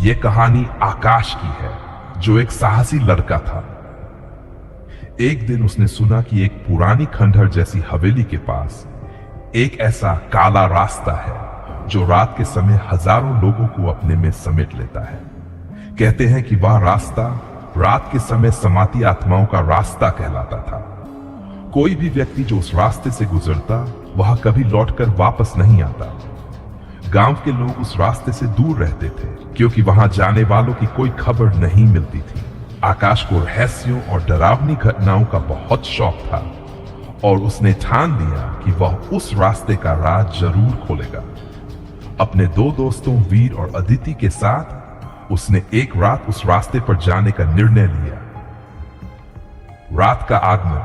ये कहानी आकाश की है, जो एक साहसी लड़का था। एक दिन उसने सुना कि एक पुरानी खंडहर जैसी हवेली के पास एक ऐसा काला रास्ता है जो रात के समय हजारों लोगों को अपने में समेट लेता है। कहते हैं कि वह रास्ता रात के समय समाती आत्माओं का रास्ता कहलाता था। कोई भी व्यक्ति जो उस रास्ते से गुजरता वह कभी लौटकर वापस नहीं आता। गांव के लोग उस रास्ते से दूर रहते थे क्योंकि वहां जाने वालों की कोई खबर नहीं मिलती थी। आकाश को रहस्यों और डरावनी घटनाओं का बहुत शौक था और उसने ठान लिया कि वह उस रास्ते का राज जरूर खोलेगा। अपने दो दोस्तों वीर और अदिति के साथ उसने एक रात उस रास्ते पर जाने का निर्णय लिया। रात का आगमन,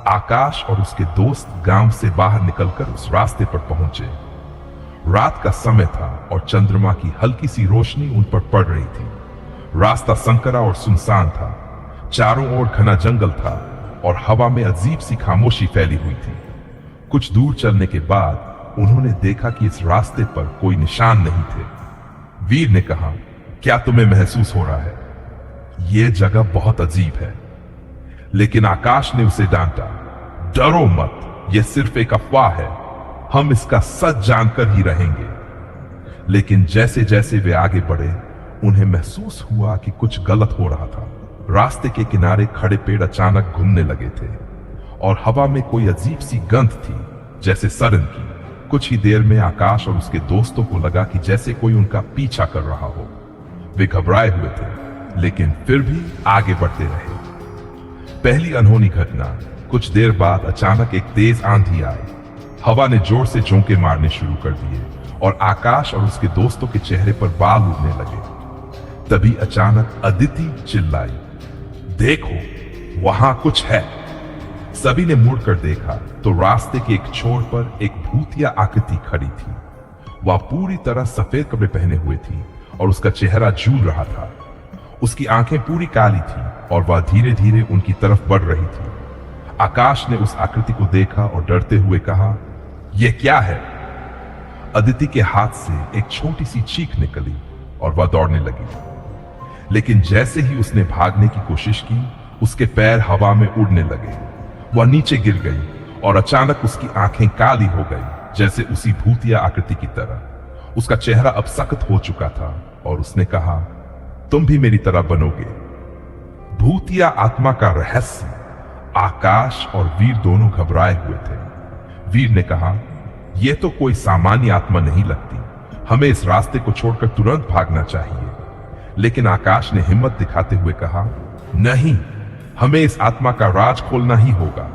आकाश और उसके दोस्त गांव से बाहर निकलकर उस रास्ते पर पहुंचे। रात का समय था और चंद्रमा की हल्की सी रोशनी उन पर पड़ रही थी। रास्ता संकरा और सुनसान था। चारों ओर घना जंगल था और हवा में अजीब सी खामोशी फैली हुई थी। कुछ दूर चलने के बाद उन्होंने देखा कि इस रास्ते पर कोई निशान नहीं थे। वीर ने कहा, क्या तुम्हें महसूस हो रहा है? यह जगह बहुत अजीब है। लेकिन आकाश ने उसे डांटा, डरो मत, यह सिर्फ एक अफवाह है, हम इसका सच जानकर ही रहेंगे। लेकिन जैसे जैसे वे आगे बढ़े उन्हें महसूस हुआ कि कुछ गलत हो रहा था। रास्ते के किनारे खड़े पेड़ अचानक घूमने लगे थे और हवा में कोई अजीब सी गंध थी, जैसे सड़न की। कुछ ही देर में आकाश और उसके दोस्तों को लगा कि जैसे कोई उनका पीछा कर रहा हो। वे घबराए हुए थे लेकिन फिर भी आगे बढ़ते रहे। पहली अनहोनी घटना, कुछ देर बाद अचानक एक तेज आंधी आई। हवा ने जोर से झोंके मारने शुरू कर दिए और आकाश और उसके दोस्तों के चेहरे पर बाल उड़ने लगे। तभी अचानक अदिति चिल्लाई, देखो, वहां कुछ है। सभी ने मुड़कर देखा तो रास्ते के एक छोर पर एक भूतिया आकृति खड़ी थी। वह पूरी तरह सफेद कपड़े पहने हुए थी और उसका चेहरा झूल रहा था। उसकी आंखें पूरी काली थी और वह धीरे धीरे उनकी तरफ बढ़ रही थी। आकाश ने उस आकृति को देखा और डरते हुए कहा, यह क्या है? अदिति के हाथ से एक छोटी सी चीख निकली और वह दौड़ने लगी। लेकिन जैसे ही उसने भागने की कोशिश की, उसके पैर हवा में उड़ने लगे। वह नीचे गिर गई और अचानक उसकी आंखें काली हो गई, जैसे उसी भूतिया आकृति की तरह। उसका चेहरा अब सख्त हो चुका था और उसने कहा, तुम भी मेरी तरह बनोगे। भूतिया आत्मा का रहस्य। आकाश और वीर दोनों घबराए हुए थे। वीर ने कहा, यह तो कोई सामान्य आत्मा नहीं लगती, हमें इस रास्ते को छोड़कर तुरंत भागना चाहिए। लेकिन आकाश ने हिम्मत दिखाते हुए कहा, नहीं, हमें इस आत्मा का राज खोलना ही होगा।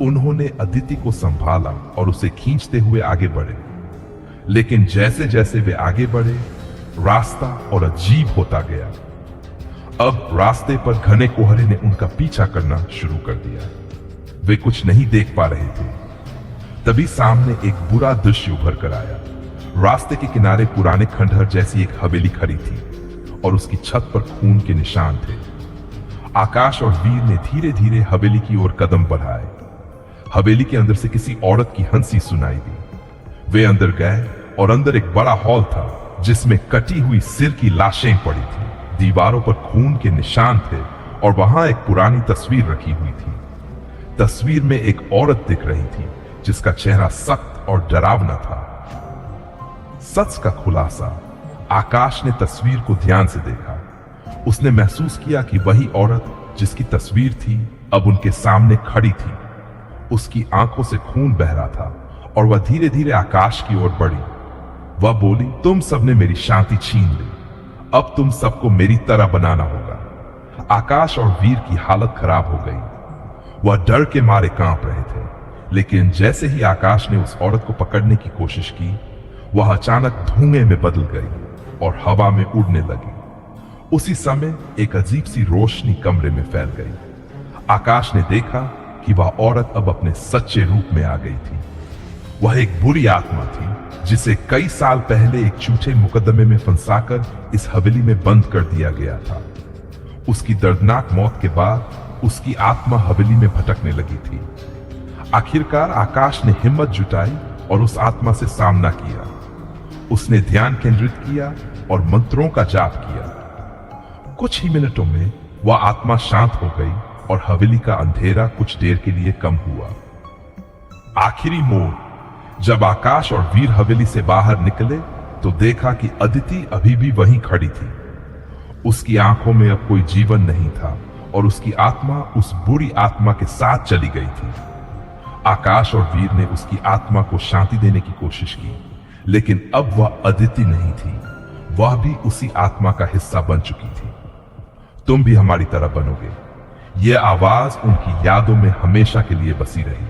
उन्होंने अदिति को संभाला और उसे खींचते हुए आगे बढ़े। लेकिन जैसे जैसे वे आगे बढ़े, रास्ता और अजीब होता गया। अब रास्ते पर घने कोहरे ने उनका पीछा करना शुरू कर दिया। वे कुछ नहीं देख पा रहे थे। तभी सामने एक बुरा दृश्य उभर कर आया। रास्ते के किनारे पुराने खंडहर जैसी एक हवेली खड़ी थी और उसकी छत पर खून के निशान थे। आकाश और वीर ने धीरे धीरे हवेली की ओर कदम बढ़ाए। हवेली के अंदर से किसी औरत की हंसी सुनाई दी। वे अंदर गए और अंदर एक बड़ा हॉल था जिसमें कटी हुई सिर की लाशें पड़ी थी। दीवारों पर खून के निशान थे और वहां एक पुरानी तस्वीर रखी हुई थी। तस्वीर में एक औरत दिख रही थी जिसका चेहरा सख्त और डरावना था। सच का खुलासा, आकाश ने तस्वीर को ध्यान से देखा। उसने महसूस किया कि वही औरत जिसकी तस्वीर थी अब उनके सामने खड़ी थी। उसकी आंखों से खून बह रहा था और वह धीरे धीरे आकाश की ओर बढ़ी। वह बोली, तुम सबने मेरी शांति छीन ली, अब तुम सबको मेरी तरह बनाना होगा। आकाश और वीर की हालत खराब हो गई। वह डर के मारे कांप रहे थे। लेकिन जैसे ही आकाश ने उस औरत को पकड़ने की कोशिश की, वह अचानक धुएं में बदल गई और हवा में उड़ने लगी। उसी समय एक अजीब सी रोशनी कमरे में फैल गई। आकाश ने देखा कि वह औरत अब अपने सच्चे रूप में आ गई थी। वह एक बुरी आत्मा थी जिसे कई साल पहले एक झूठे मुकदमे में फंसाकर इस हवेली में बंद कर दिया गया था। उसकी दर्दनाक मौत के बाद उसकी आत्मा हवेली में भटकने लगी थी। आखिरकार आकाश ने हिम्मत जुटाई और उस आत्मा से सामना किया। उसने ध्यान केंद्रित किया और मंत्रों का जाप किया। कुछ ही मिनटों में वह आत्मा शांत हो गई और हवेली का अंधेरा कुछ देर के लिए कम हुआ। आखिरी मोड़, जब आकाश और वीर हवेली से बाहर निकले तो देखा कि अदिति अभी भी वहीं खड़ी थी। उसकी आंखों में अब कोई जीवन नहीं था और उसकी आत्मा उस बुरी आत्मा के साथ चली गई थी। आकाश और वीर ने उसकी आत्मा को शांति देने की कोशिश की, लेकिन अब वह अदिति नहीं थी, वह भी उसी आत्मा का हिस्सा बन चुकी थी। तुम भी हमारी तरह बनोगे। यह आवाज उनकी यादों में हमेशा के लिए बसी रही।